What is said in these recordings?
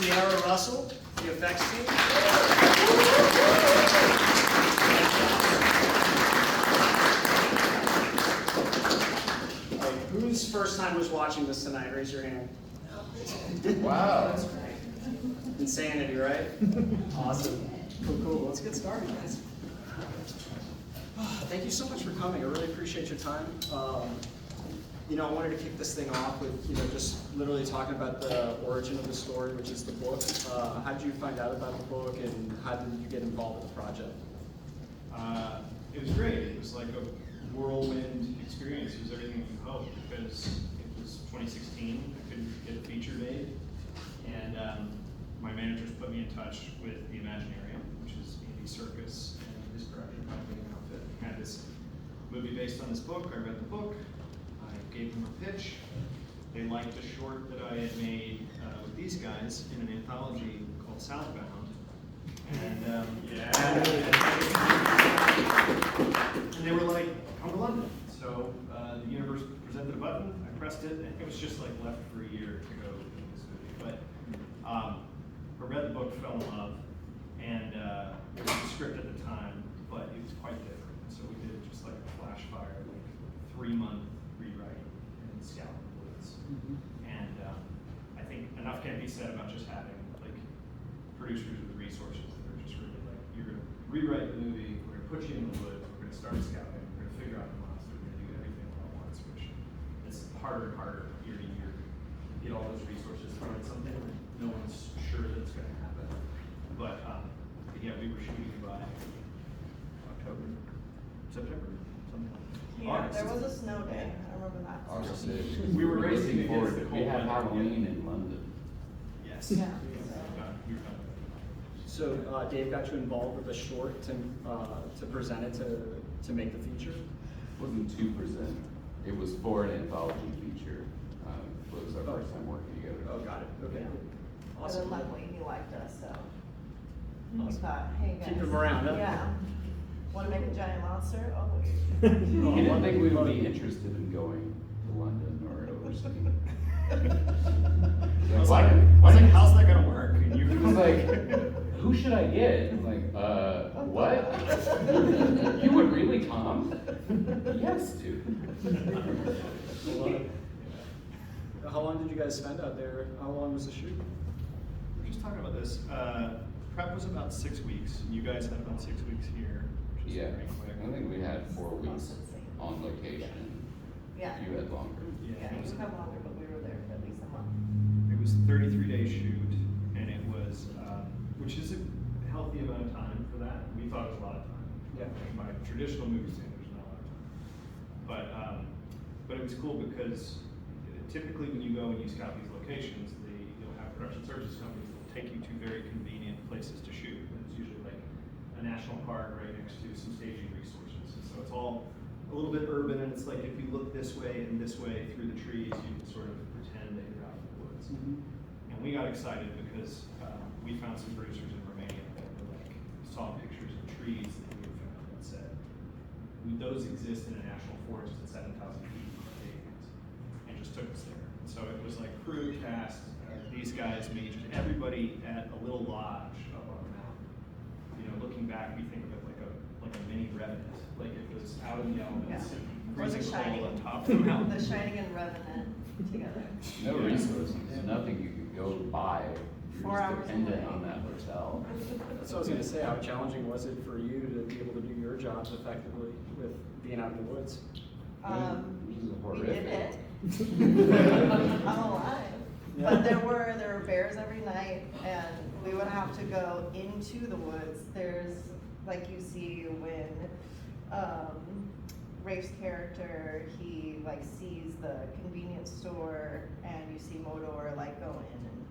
Sierra Russell, the effects team. All right, whose first time was watching this tonight? Raise your hand. Wow. Insanity, right? Awesome. Cool. Let's get started, guys. Thank you so much for coming. I really appreciate your time. I wanted to kick this thing off with, just literally talking about the origin of the story, which is the book. How did you find out about the book, and how did you get involved with the project? It was great. It was like a whirlwind experience. It was everything we hoped, because it was 2016. I couldn't get a feature made, and my managers put me in touch with the Imaginarium, which is Andy Serkis and his production company and outfit. Had this movie based on this book. I read the book. I gave them a pitch. They liked a short that I had made with these guys in an anthology called Southbound. And and they were like, come to London. So the universe presented a button, I pressed it, and it was just like left for a year to go do this movie. But I read the book, fell in love, and it was the script at the time, but it was quite different. So we did just like a flash fire, like 3-month rewrite and scout the woods. And I think enough can be said about just having like producers with resources that are just really like, you're gonna rewrite the movie, we're gonna put you in the woods, we're gonna start scouting, we're gonna figure out the monster, we're gonna do everything all at once, which is harder and harder year to year. Get all those resources to write something that no one's sure that it's gonna happen. But yeah, we were shooting by October, September, something like that. Yeah, August. there was a snow day. I remember that. August We were racing looking forward against to the We cold had weather. Halloween in London. Yes. Yeah. We were done. So Dave got you involved with a short to present it to make the feature. It wasn't 2%. It was for an anthology feature. It was our first time working together. Oh, got it. Okay. Yeah. Awesome. And then luckily he liked us, so he thought, hey guys. Keep him around, huh? Yeah. Want to make a giant monster? Oh, He didn't think we would be interested in going to London or overseas. I was like, how's that gonna work? And you He was like, who should I get? I'm like, what? You would really, Tom? Yes, dude. How long did you guys spend out there? How long was the shoot? We were just talking about this. Prep was about 6 weeks. You guys had about 6 weeks here, which is Yeah, pretty quick. I think we had 4 weeks on location. Yeah. You had longer. Yeah, it you was, would have longer, but we were there for at least a month. it was a 33-day shoot, and it was, which is a healthy amount of time for that. We thought it was a lot of time. Yeah. By traditional movie standards, not a lot of time. But it was cool because typically when you go and you scout these locations, you'll have production services companies that will take you to very convenient places to shoot. And it's usually like a national park right next to some staging resources. And so it's all a little bit urban, and it's like if you look this way and this way through the trees, you can sort of pretend that you're out in the woods. And we got excited because we found some producers in Romania that were like, saw pictures of trees that we had found and said, those exist in a national forest at 7,000 feet from our Canadians, and just took us there. And so it was like crew, cast, these guys, me, just everybody at a little lodge up on the mountain. Looking back, we think of it like a mini Revenant. Like it was out in the elements, Or The freezing Shining. cold on top of the mountain. The Shining and Revenant together. No resources, nothing you could go buy. 4 You're hours just dependent away. on that hotel. That's what I was going to say. How challenging was it for you to be able to do your jobs effectively with being out in the woods? It was We did horrific. it. I'm alive. Yeah. But there were bears every night, and we would have to go into the woods. There's, like you see when Rafe's character, he like sees the convenience store, and you see Modor like go in and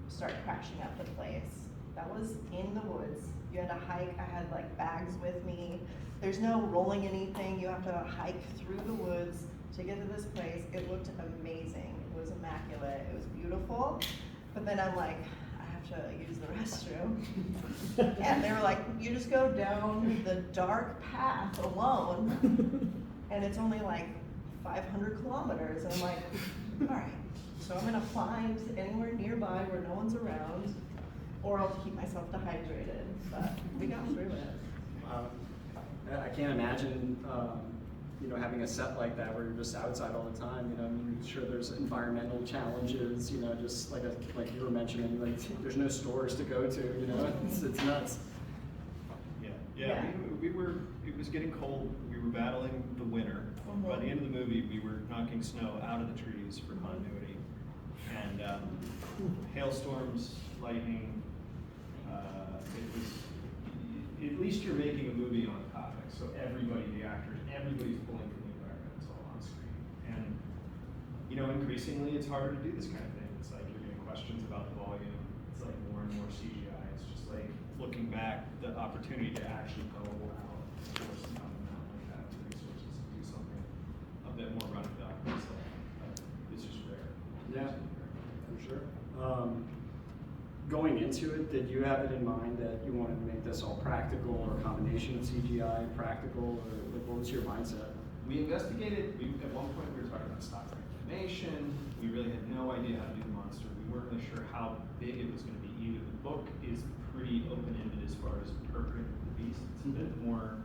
start crashing up the place. That was in the woods. You had to hike. I had like bags with me. There's no rolling anything. You have to hike through the woods to get to this place. It looked amazing. It was immaculate. It was beautiful. But then I'm like, I have to use the restroom. And they were like, you just go down the dark path alone, and it's only like 500 kilometers. And I'm like, all right. So I'm gonna find anywhere nearby where no one's around, or I'll keep myself dehydrated, but we got through it. I can't imagine, you know, having a set like that where you're just outside all the time. You know, I mean, I'm sure there's environmental challenges. You know, just like you were mentioning, like there's no stores to go to. You know, it's nuts. Yeah. We were. It was getting cold. We were battling the winter. By the end of the movie, we were knocking snow out of the trees for continuity, and hailstorms, lightning. It was. At least you're making a movie on a topic, so everybody, the actors, everybody's pulling from the environment. It's all on screen, and you know, increasingly, it's harder to do this kind of thing. It's like you're getting questions about the volume. It's like more and more CGI. It's just like looking back, the opportunity to actually go out, force some amount like that, the resources to do something a bit more run of the mill. It's just rare. Yeah, for sure. Going into it, did you have it in mind that you wanted to make this all practical or a combination of CGI, practical, or like, what was your mindset? We investigated. At one point we were talking about stop frame animation. We really had no idea how to do the monster. We weren't really sure how big it was going to be either. The book is pretty open-ended as far as interpreting the beast. It's a bit more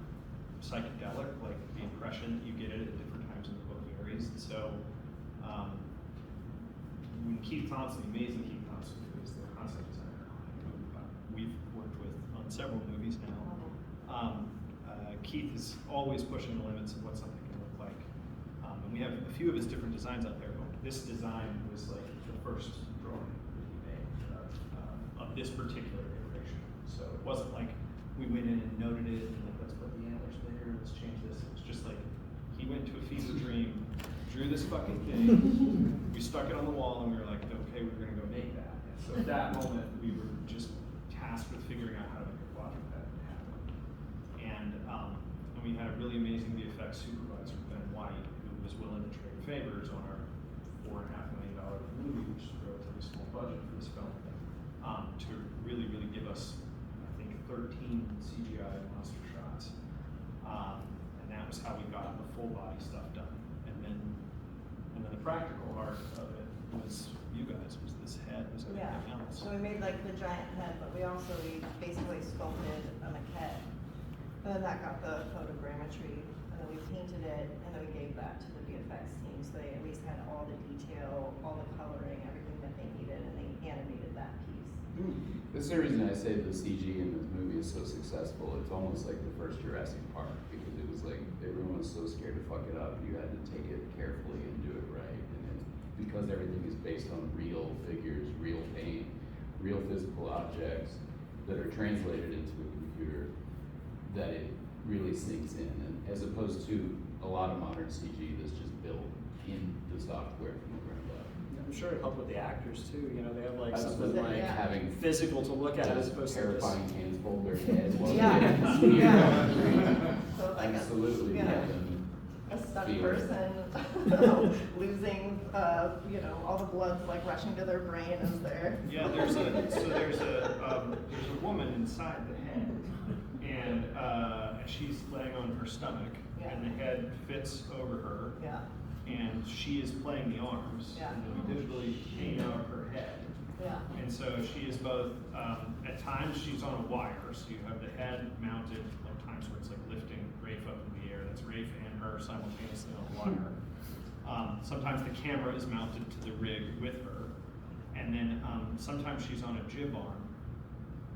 psychedelic, like the impression that you get it at different times in the book varies. And so when Keith Thompson, the amazing Keith Thompson, who is the concept designer, who we've worked with on several movies now, Keith is always pushing the limits of what something can look like. And we have a few of his different designs out there, but this design was like the first drawing that he made of this particular iteration. So it wasn't like we went in and noted it and like, let's put the antlers there, let's change this. It was just like, he went to a fever dream, drew this fucking thing, we stuck it on the wall, and we were like, okay, we're gonna go make that. And so at that moment, we were just tasked with figuring out how to make a project that happen. And we had a really amazing VFX supervisor, Ben White, who was willing to trade favors on our $4.5 million movie, which is a relatively small budget for this film, to really, really give us, I think, 13 CGI monster shots. And that was how we got the full body stuff done. And then the practical art of it was you guys, was this head, was everything else. So we made like the giant head, but we basically sculpted a maquette. And then that got the photogrammetry, and then we painted it, and then we gave that to the VFX team, so they at least had all the detail, all the coloring, everything that they needed, and they animated that piece. This is the reason I say the CG in this movie is so successful. It's almost like the first Jurassic Park, because it was like everyone was so scared to fuck it up. You had to take it carefully and do it right. And then because everything is based on real figures, real paint, real physical objects that are translated into a computer, that it really sinks in. And as opposed to a lot of modern CG that's just built in the software from the ground up. I'm sure it helped with the actors too. You know, they have like Absolutely. something like having physical to look at as opposed to this. terrifying hands hold their head while Yeah. they're Yeah. So like absolutely. a stuck Feel. person losing, all the blood's like rushing to their brain as they're. Yeah, there's a woman inside the head, and she's laying on her stomach, and the head fits over her, and she is playing the arms, and then we digitally paint out her head. And so she is both, at times she's on a wire, so you have the head mounted, like times where it's like lifting Rafe up in the air, that's Rafe and her simultaneously on a wire. Sometimes the camera is mounted to the rig with her, and then sometimes she's on a jib arm,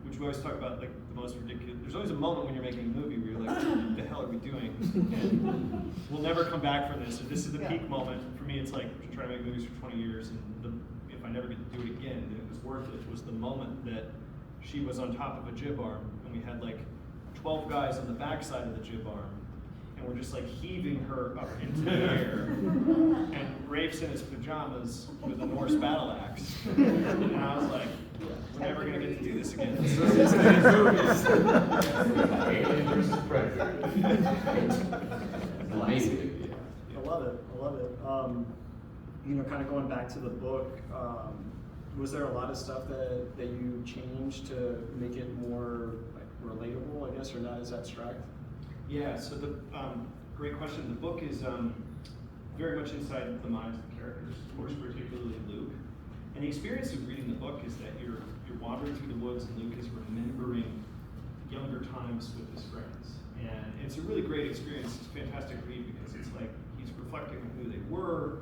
which we always talk about, like the most ridiculous. There's always a moment when you're making a movie where you're like, what the hell are we doing? And we'll never come back from this. So this is the peak moment. For me, it's like trying to make movies for 20 years, and if I never get to do it again, then it was worth it. It was the moment that she was on top of a jib arm, and we had like 12 guys on the backside of the jib arm, and we're just like heaving her up into the air. And Rafe's in his pajamas with a Norse battle axe. And I was like, we're never gonna get to do this again. Alien versus Predator. Amazing. I love it. Kind of going back to the book, was there a lot of stuff that you changed to make it more relatable, I guess, or not as abstract? Yeah, so the great question. The book is very much inside the minds of the characters, of course, particularly Luke. And the experience of reading the book is that you're wandering through the woods, and Luke is remembering younger times with his friends. And it's a really great experience. It's a fantastic read because it's like he's reflecting on who they were,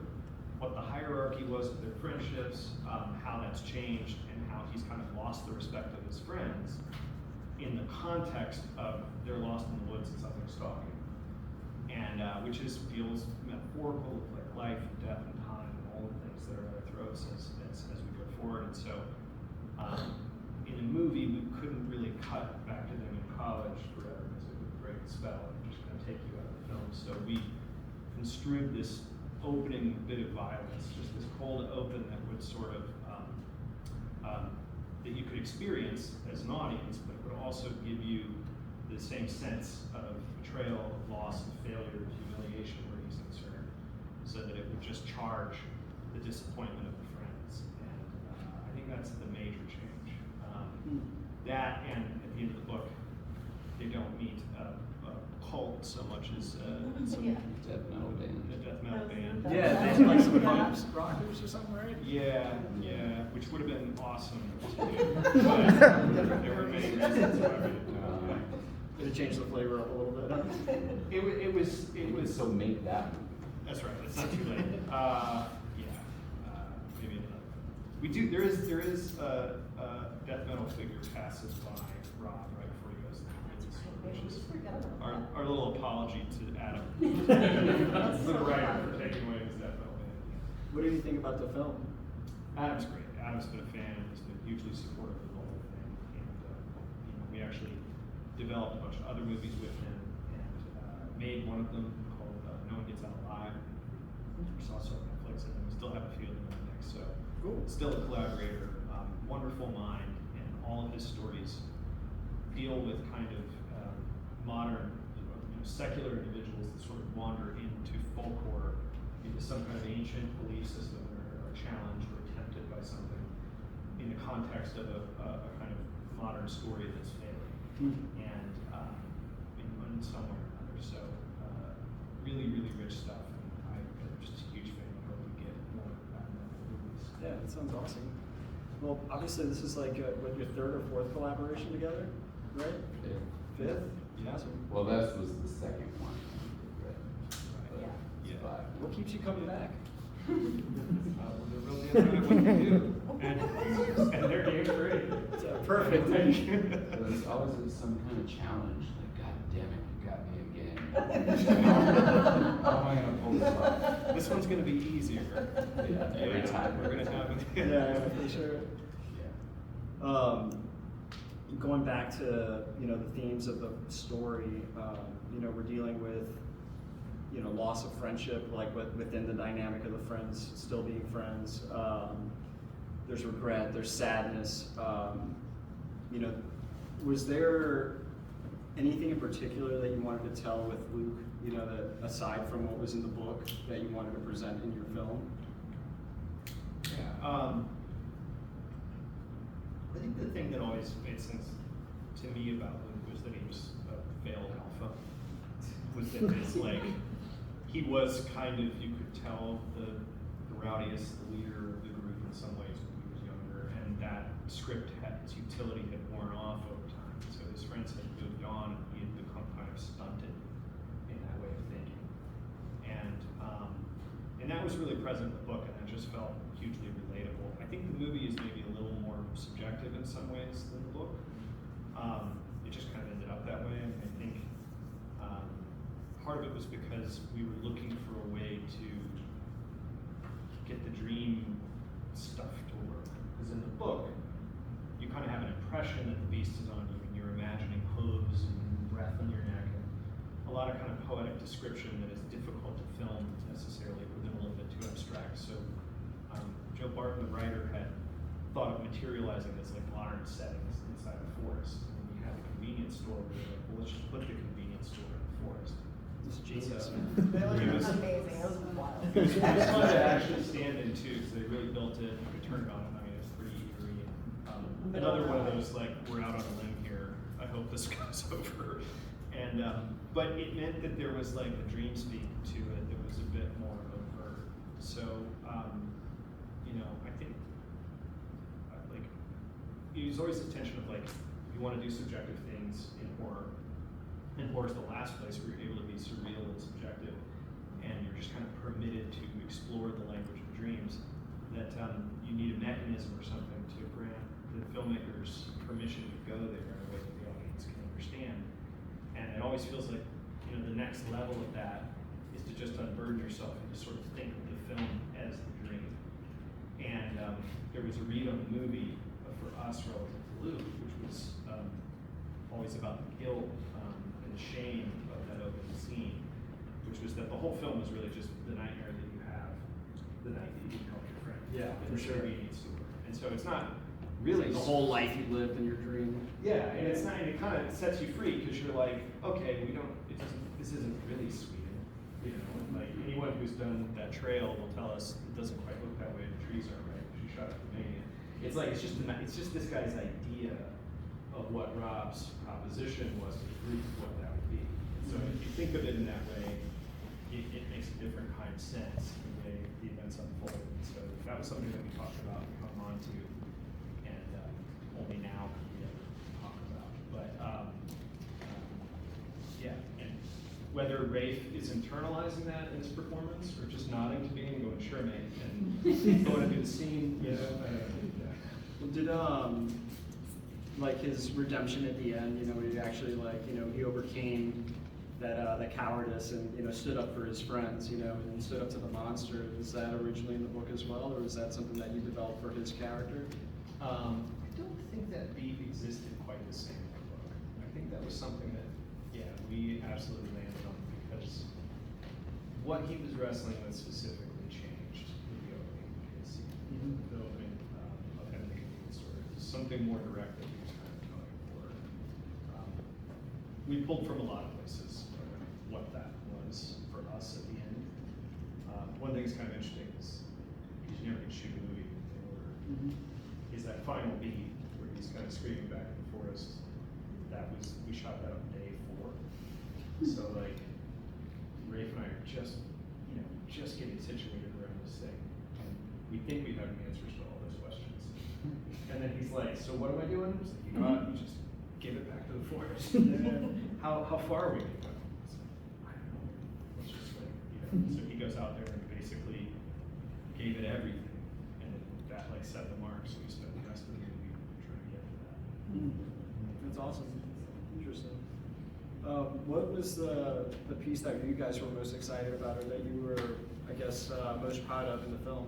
what the hierarchy was of their friendships, how that's changed, and how he's kind of lost the respect of his friends in the context of they're lost in the woods and something stalking. And which feels metaphorical of like life and death and time and all the things that are at our throats as we go forward. And so in a movie, we couldn't really cut back to them in college forever because it would break the spell and just kind of take you out of the film. So we construed this opening bit of violence, just this cold open that would sort of, that you could experience as an audience, but it would also give you the same sense of betrayal, of loss, of failure, of humiliation where he's concerned, so that it would just charge the disappointment of the friends. And I think that's the major change. That, and at the end of the book, they don't meet a cult so much as some Yeah. Death metal band. a death metal band. Yeah, they like some punk rockers or something, right? Yeah, which would have been awesome to do, but there were many reasons why we didn't do it. Did it change the flavor up a little bit? It was. So make that movie. That's right. It's not too late. Maybe another. We do. There is a death metal figure passes by Rob right before he goes to the movies, which is our little apology to Adam, the writer, for taking away his death metal band. What do you think about the film? Adam's great. Adam's been a fan. He's been hugely supportive of the whole thing, and we actually developed a bunch of other movies with him, and made one of them called No One Gets Out Alive, which is also on Netflix, and we still have a few of them in the mix. So Cool. still a collaborator, wonderful mind, and all of his stories deal with kind of modern, secular individuals that sort of wander into folklore, into some kind of ancient belief system, or are challenged or tempted by something in the context of a kind of modern story that's failing, and in some way or another. So really, really rich stuff, and I'm just a huge fan. I hope we get more of that in the movies. Yeah, that sounds awesome. Well, obviously this is like what, your third or fourth collaboration together, right? Fifth? Yeah. Awesome. Well, that was the second one. Right? Right. It's Yeah. five. What keeps you coming back? They're really good at what they do, and they're game great. Perfect. There's always some kind of challenge, like, God damn it, you got me again. How am I gonna pull this off? This one's gonna be easier. Yeah, every time. We're gonna have it. Yeah, for sure. Yeah. Going back to, the themes of the story, we're dealing with, loss of friendship, like within the dynamic of the friends still being friends. There's regret, there's sadness. Was there anything in particular that you wanted to tell with Luke, that aside from what was in the book, that you wanted to present in your film? Yeah. I think the thing that always made sense to me about Luke was that he was a failed alpha. Was that it's like he was kind of, you could tell, the rowdiest, the leader of the group in some ways when he was younger, and that script its utility had worn off over time. So his friends had moved on, and he had become kind of stunted in that way of thinking. And that was really present in the book, and that just felt hugely relatable. I think the movie is maybe a little more subjective in some ways than the book. It just kind of ended up that way, and I think part of it was because we were looking for a way to get the dream stuff to work. Because in the book, you kind of have an impression that the beast is on you, and you're imagining hooves and breath in your neck, and a lot of kind of poetic description that is difficult to film necessarily. It would have been a little bit too abstract. So Joe Barton, the writer, had thought of materializing as like modern settings inside a forest. And you had the convenience store where they're like, well, let's just put the convenience store in the forest. It's genius, So, man. It was it was- amazing, it was wild. It was fun to actually stand in too, because they really built it. You could turn it on, and I mean, it's pretty eerie. Another one of those like, we're out on a limb here. I hope this goes over. And but it meant that there was like a dream speak to it that was a bit more of there's always this tension of like, you want to do subjective things in horror. And horror's the last place where you're able to be surreal and subjective, and you're just kind of permitted to explore the language of dreams. That you need a mechanism or something to grant the filmmakers permission to go there in a way that the audience can understand. And it always feels like, you know, the next level of that is to just unburden yourself and just sort of think of the film as the dream. And there was a read on the movie for us relative to Luke, which was always about the guilt and the shame of that opening scene, which was that the whole film is really just the nightmare that you have the night that you help your friend. Yeah, in for the sure. convenience store. And so it's not really The whole life you lived in your dream. Yeah, and it's not, and it kind of sets you free because you're like, okay, this isn't really Sweden, you know. Like anyone who's done that trail will tell us it doesn't quite look that way. The trees aren't right. She shot it from Romania. It's like it's just this guy's idea of what Rob's proposition was to the group of what that would be. So if you think of it in that way, it makes a different kind of sense in the way the events unfold. And so that was something that we talked about and come on to, and only now can we ever talk about. But yeah, and whether Rafe is internalizing that in his performance or just nodding to me and going, sure, mate, and going to do the scene, you know. Did like his redemption at the end, you know, where he actually like, you know, he overcame that cowardice and, you know, stood up for his friends, you know, and stood up to the monster. Was that originally in the book as well, or was that something that you developed for his character? I don't think that beat existed quite the same in the book. I think that was something that, yeah, we absolutely landed on because what he was wrestling with specifically changed with the opening scene. The opening of him making the story. Something more direct that he was kind of going for. We pulled from a lot of places what that was for us at the end. One thing that's kind of interesting is, because you never can shoot a movie in order, is that final beat where he's kind of screaming back in the forest. We shot that on day 4. So like, Rafe and I are just getting situated around this thing. And we think we have the answers to all those questions. And then he's like, so what am I doing? It's like, you go out and you just give it back to the forest. How far are we going to go? I don't know. It's just like, so he goes out there and basically gave it everything. And that like set the mark, so we spent the rest of the movie trying to get to that. That's awesome. Interesting. What was the piece that you guys were most excited about, or that you were, I guess, most proud of in the film?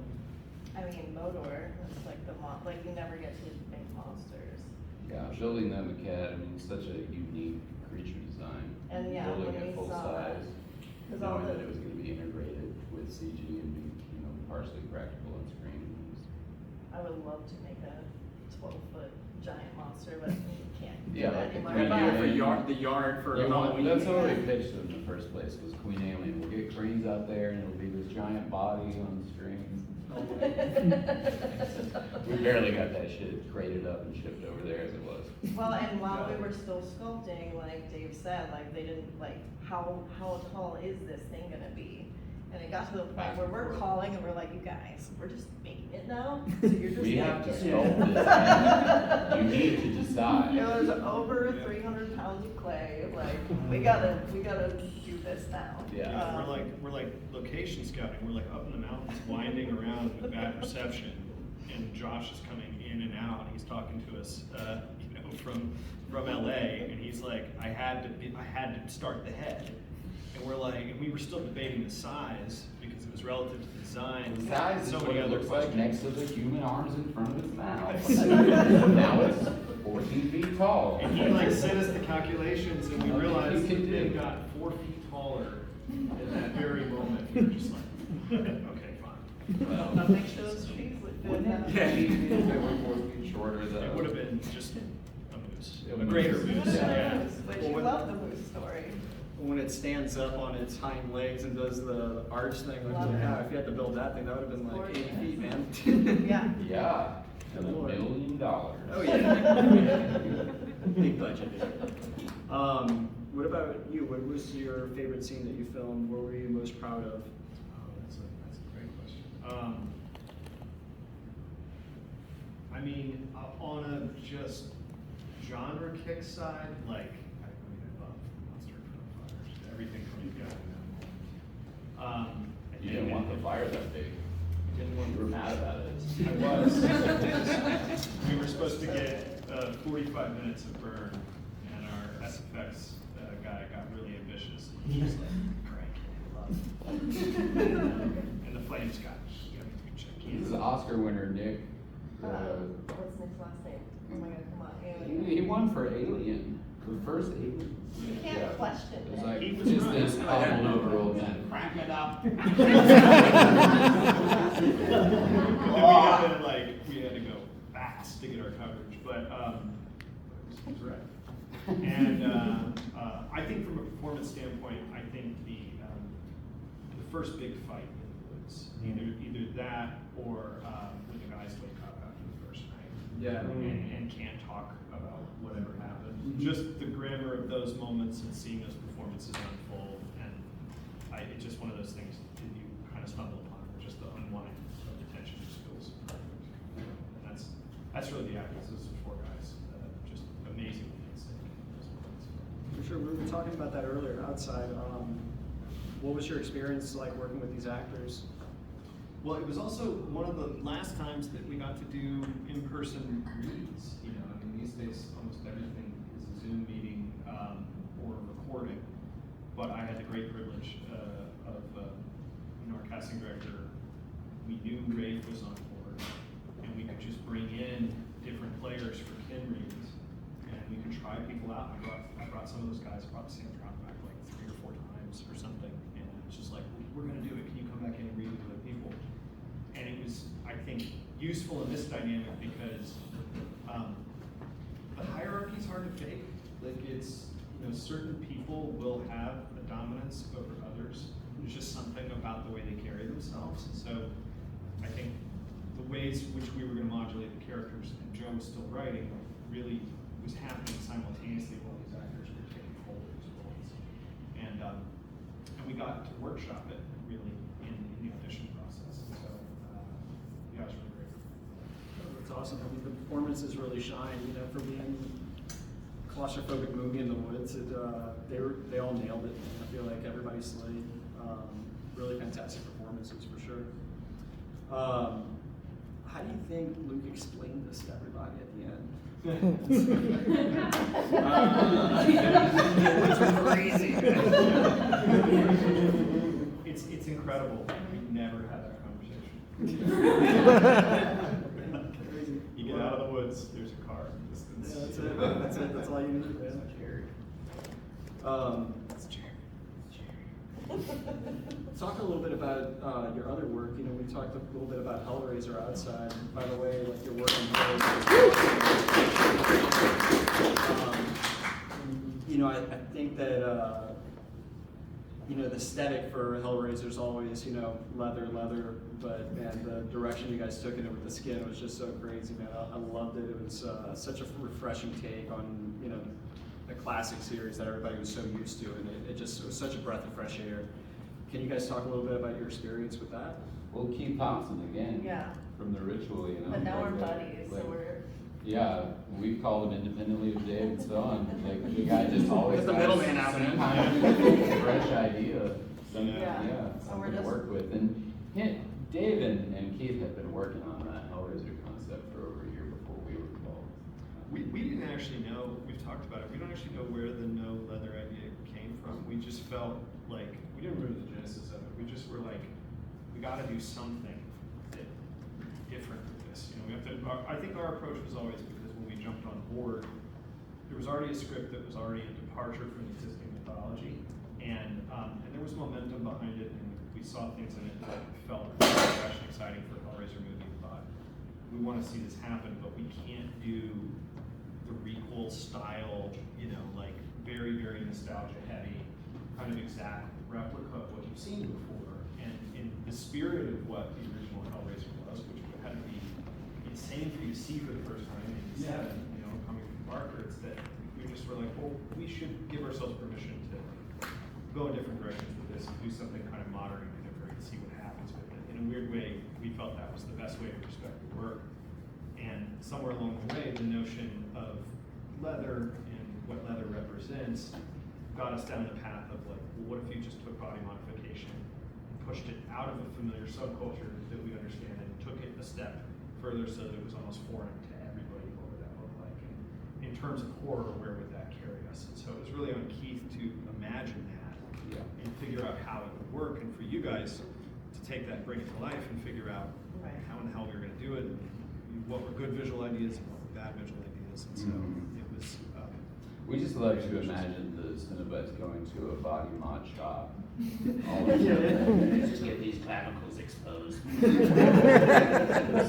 I mean, Modor, it's like like you never get to make monsters. Yeah, building that maquette, I mean, such a unique creature design. And yeah, building when it we full saw that, size, 'cause all knowing the- that it was going to be integrated with CG and be, you know, partially practical on screen. I would love to make a 12-foot giant monster, but you can't do Yeah, that like a anymore. Queen Yeah, Alien. for the yard for Yeah, well, Halloween. that's what we pitched it in the first place, was Queen Alien. We'll get cranes out there and it'll be this giant body on strings. We barely got that shit graded up and shipped over there as it was. Well, and while we were still sculpting, like Dave said, like they didn't, like, how tall is this thing gonna be? And it got to the point where we're calling and we're like, you guys, we're just making it now, so you're just We like, have to get it." sculpt this, and you need to decide. It was over 300 pounds of clay, like, we gotta do this now. Yeah. We're like location scouting. We're like up in the mountains, winding around with bad reception, and Josh is coming in and out. He's talking to us, you know, from LA, and he's like, I had to start the head, and we're like, and we were still debating the size because it was relative to the design. The size is so what many it other looks like questions. next to the human arms in front of its mouth. Now it's 14 feet tall. And he like sent us the calculations, and we Nothing realized you can that they do. got 4 feet taller at that very moment. We were just like, okay, fine. Well, But make sure those trees look good. wouldn't now. it be if they were 4 feet shorter though? It would have been just a moose, A a greater moose. moose, Yeah. yeah. But Well, you when- love the moose story. When it stands up on its hind legs and does the arch thing, like, Love it. yeah, if you had to build that thing, that would have been like 8 feet, man. Yeah. Yeah, and $1 Lord. million. Oh yeah. Big budget. What about you? What was your favorite scene that you filmed? What were you most proud of? Oh, that's a great question. I mean, on a just genre kick side, like, I love Monster Fires, everything from you guys in that moment. You didn't want the fire that big. Didn't want You were mad about it. I was. We were supposed to get 45 minutes of burn, and our SFX guy got really ambitious. He was like, crank it, love it. And the flames got This is Oscar winner, Nick. What's Nick's last name? Oh my god, come on, Alien. He won for Alien, the first Alien. You can't question It was it. like, He was just right. this awful over old man, crank it up. we had to go fast to get our coverage, but he was right. And I think from a performance standpoint, I think the first big fight in the woods, either that or when the guys wake up after the first night, Yeah. and can't talk about whatever happened. Just the grammar of those moments and seeing those performances unfold, and it's just one of those things that you kind of stumble upon, where just the unwind of the tension just feels perfect. And that's really the acting. Those four guys, just amazing things. For sure, we were talking about that earlier outside. What was your experience like working with these actors? Well, it was also one of the last times that we got to do in-person reads. You know, I mean, these days almost everything is a Zoom meeting or recording. But I had the great privilege of our casting director. We knew Rafe was on board, and we could just bring in different players for kin reads, and we could try people out. I brought some of those guys. I brought Sam Trout back like 3 or 4 times or something, and it was just like, we're going to do it. Can you come back in and read with other people? And it was, I think, useful in this dynamic because the hierarchy is hard to fake. Like it's, certain people will have a dominance over others. There's just something about the way they carry themselves. And so I think the ways which we were going to modulate the characters and Joe was still writing really was happening simultaneously while these actors were taking hold of these roles. And we got to workshop it really in the audition process. So yeah, it was really great. That's awesome. I mean, the performances really shine. For being a claustrophobic movie in the woods, they all nailed it. I feel like everybody slayed. Really fantastic performances for sure. How do you think Luke explained this to everybody at the end? It's crazy. It's incredible. We never had that conversation. You get out of the woods, there's a car in the distance. Yeah, that's it. That's all you need. Man. That's Jerry. Talk a little bit about your other work. We talked a little bit about Hellraiser outside. By the way, like your work on Hellraiser. I think that the aesthetic for Hellraiser is always leather, but man, the direction you guys took in it with the skin was just so crazy, man. I loved it. It was such a refreshing take on a classic series that everybody was so used to, and it was such a breath of fresh air. Can you guys talk a little bit about your experience with that? Well, Keith Thompson again. Yeah. From The Ritual, But now we're like, buddies, so we're. Yeah, we've called him independently of Dave and so on. Like the guy just always Get the has middleman out, some man. kind of fresh idea, something, Yeah. So something we're to just- work with. And Dave and Keith have been working on that Hellraiser concept for over a year before we were involved. We didn't actually know, we've talked about it, we don't actually know where the no leather idea came from. We just felt like, we didn't remember the genesis of it. We just were like, we gotta do something different with this. We have to, I think our approach was always, because when we jumped on board, there was already a script that was already a departure from the existing mythology, and there was momentum behind it, and we saw things in it that felt fresh and exciting for a Hellraiser movie. We thought, we want to see this happen, but we can't do the requel style, like very, very nostalgia heavy, kind of exact replica of what you've seen before. And in the spirit of what the original Hellraiser was, which had to be insane for you to see for the first time in '87, coming from Barker, it's that we just were like, well, we should give ourselves permission to go in different directions with this and do something kind of modern and contemporary and see what happens with it. In a weird way, we felt that was the best way to respect the work. And somewhere along the way, the notion of leather and what leather represents got us down the path of like, well, what if you just took body modification and pushed it out of a familiar subculture that we understand and took it a step further so that it was almost foreign to everybody what would that look like? And in terms of horror, where would that carry us? And so it was really on Keith to imagine that and figure out how it would work, and for you guys to take that, bring it to life, and figure out how in the hell we were going to do it, and what were good visual ideas and what were bad visual ideas. And so it was. We just love to imagine the Cinebuds going to a body mod shop. Just get these clavicles exposed.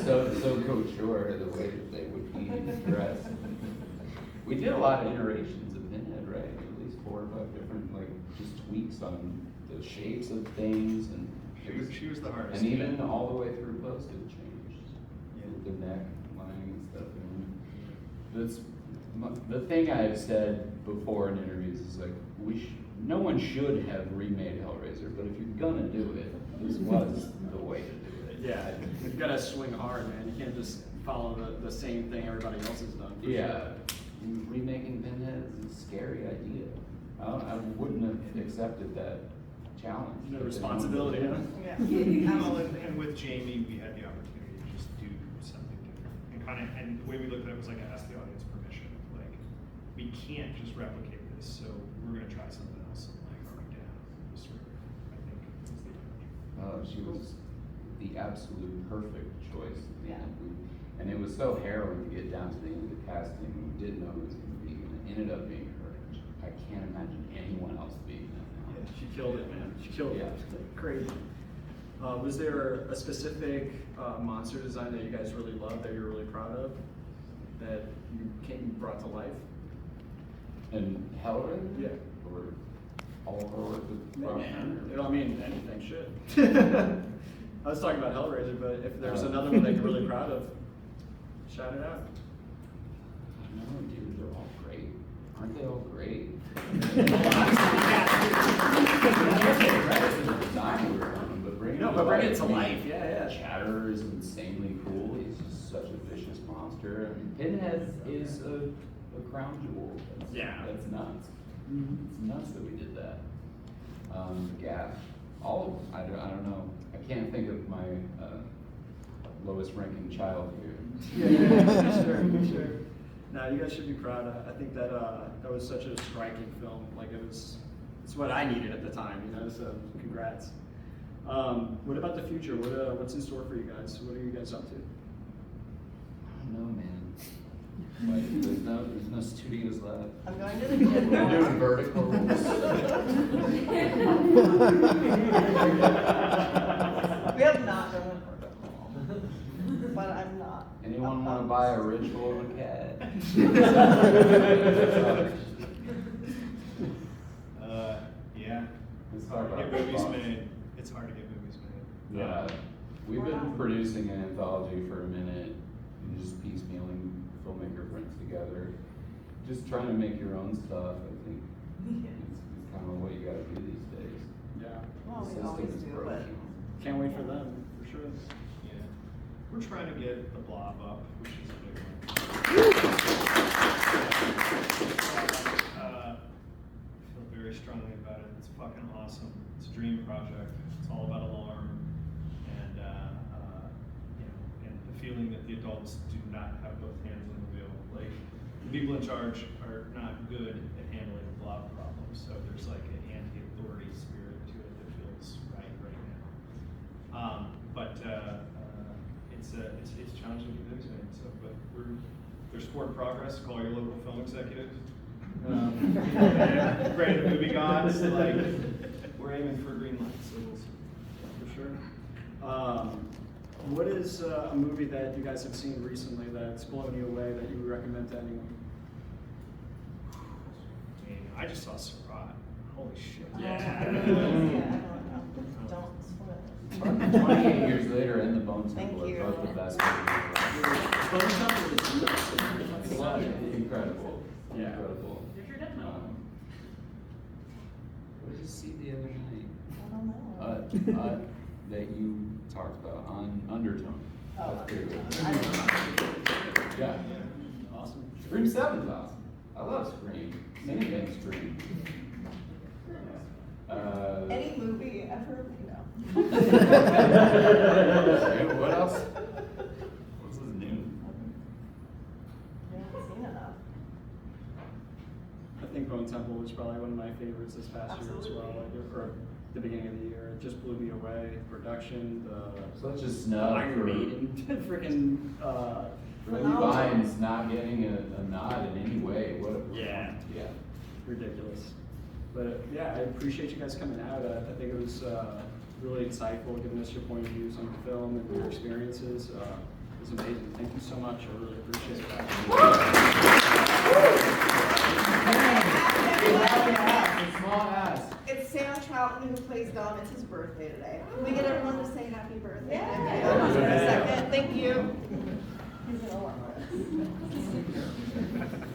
so couture the way that they would be dressed. We did a lot of iterations of Pinhead, right? At least 4 or 5 different, like, just tweaks on the shapes of things, and She was the hardest. and even all the way through post it changed. The neck lining and stuff. And the thing I've said before in interviews is like, no one should have remade Hellraiser, but if you're gonna do it, this was the way to do it. Yeah, you gotta swing hard, man. You can't just follow the same thing everybody else has done. for Yeah, sure. remaking Pinhead is a scary idea. I wouldn't have accepted that challenge. No responsibility, huh? Yeah. Well, and with Jamie, we had the opportunity to just do something different. And the way we looked at it was like, ask the audience permission. Like, we can't just replicate this, so we're gonna try something else. And like, are we down? Sort of, I think, was the approach. She was the absolute perfect choice. Yeah. And it was so harrowing to get down to the end of the casting. We didn't know it was going to be, and it ended up being her. I can't imagine anyone else being that now. Yeah, she killed it, man. She killed it. Yeah. Crazy. Was there a specific monster design that you guys really loved, that you're really proud of, that you brought to life? And Hellraiser? Yeah. Or all of our work with Rob? I mean, anything, shit. I was talking about Hellraiser, but if there's another one that you're really proud of, shout it out. No, dude, they're all great. Aren't they all great? Bring it to life. Yeah. Chatter is insanely cool. He's just such a vicious monster. I mean, Pinhead is a crown jewel. That's nuts. It's nuts that we did that. Gaff, all of them. I don't know. I can't think of my lowest ranking child here. Yeah, sure. No, you guys should be proud. I think that that was such a striking film. Like it's what I needed at the time, you know. So congrats. What about the future? What's in store for you guys? What are you guys up to? I don't know, man. Like, there's no studios left. I'm going to the gym. They're doing verticals. We have not done a vertical, but I'm not. Anyone want to buy a ritual of a cat? Yeah. Let's talk about Get movies the made. It's hard to get movies made. Yeah, we've been producing an anthology for a minute, and just piecemealing filmmaker friends together, just trying to make your own stuff. I think it's kind of what you got to do these days. Yeah. Well, The we system always is do, broken. Can't wait for them, for sure. Yeah. We're trying to get the Blob up, which is a big one. I feel very strongly about it. It's fucking awesome. It's a dream project. It's all about alarm, and you know, and the feeling that the adults do not have both hands on the wheel. Like, the people in charge are not good at handling the Blob problem. So there's like an anti-authority spirit to it that feels right now. It's challenging to do things, so, but there's forward progress. Call your local film executives. Pray to the movie gods. Like, we're aiming for a green light, so we'll see. For sure. What is a movie that you guys have seen recently that's blown you away that you would recommend to anyone? I mean, I just saw Surratt. Holy shit. Yeah, I don't know. Don't spoil it. 28 years later, and the Bone Thank Temple you. are both the best movies. Bone Temple is nuts. It's incredible. Yeah. Incredible. What did you see the other night? I don't know. That you talked about on Undertone. Oh, That's pretty good. I don't know. Yeah. Awesome. Scream 7's awesome. I love Scream. Anything Scream. Any movie ever, you know. What else? What's his name? I haven't seen enough. I think Bone Temple was probably one of my favorites this past year as well, Absolutely. or the beginning of the year. It just blew me away. The production, the Such a snub Iron for Maiden, freaking, Riley Vines not getting a nod in any way. What a Yeah. yeah. ridiculous. But yeah, I appreciate you guys coming out. I think it was really insightful, giving us your point of views on the film and your experiences. It was amazing. Thank you so much. I really appreciate that. Small ass. It's Sam Troughton who plays Dom. It's his birthday today. Can we get everyone to say happy birthday? Yeah. For a second. Thank you. He's gonna love it.